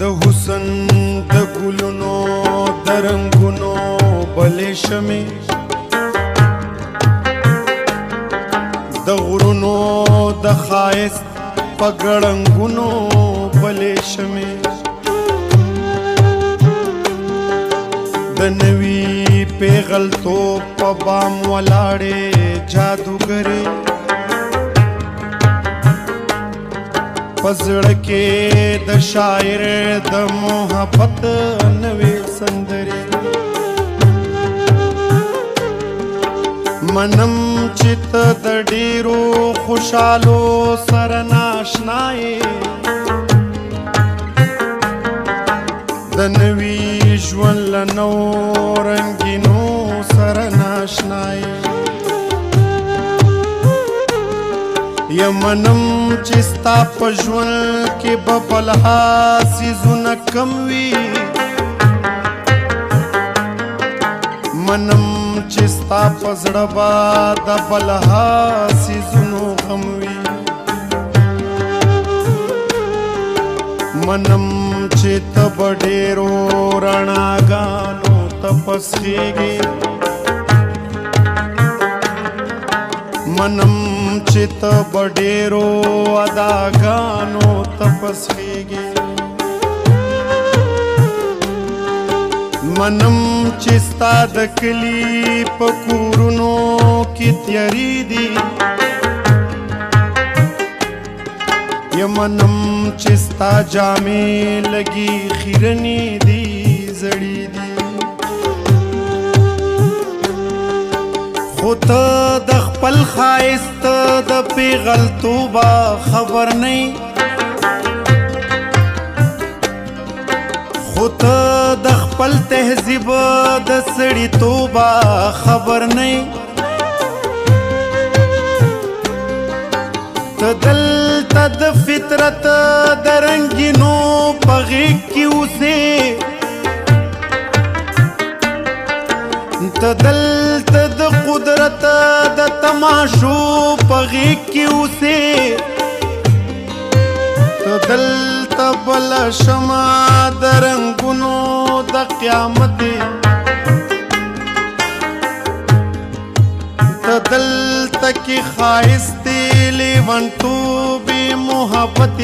د حسن د ګلونو د رنګونو بلې شمې د غرونو د ښایست په ګړنګونو بلې شمې د نوي پیغلتوب په بام ولاړې جادوګرې پزړه کې د شاعر د محبت نوې سندرې منم چې ته د ډېرو خوشحالو سره ناشنا یې د نوي ژوند له نوو رنګینو سره ناشنا یې یمنم چې ستا په ژوند کې به بل څیزونه کم وي منم چې ستا په زړه به د بل څیزونو غم وي منم چې ته به ډېرو رڼاګانو تپس کېږې منم چې ته به ډېرو اداګانو تپس کېږې منم چې ستا د کلي په کورونو کې تیارې دي یمنم چې ستا جامې لګي خیرنې دي زړې دي خو ته د خپل ښایست د پیغلتوبه خبر نه خو ته د خپل تهذیب د سړیتوبه خبر نه ته دلته د فطرت د رنګینو په غېږ کې اوسې ته دلته د قدرت د تماشو په غېږ کې اوسې ته دلته بله شمع د رنګونو د قیامت ته دلته کې ښایست لیونتوبې محبت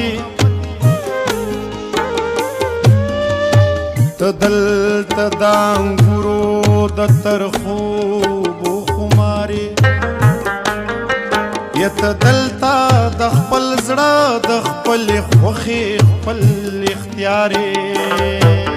ته دلته د انګورو د ترخوبو خمارې یا ته دلته د خپل زړه د خپلې خوښې خپل اختیارې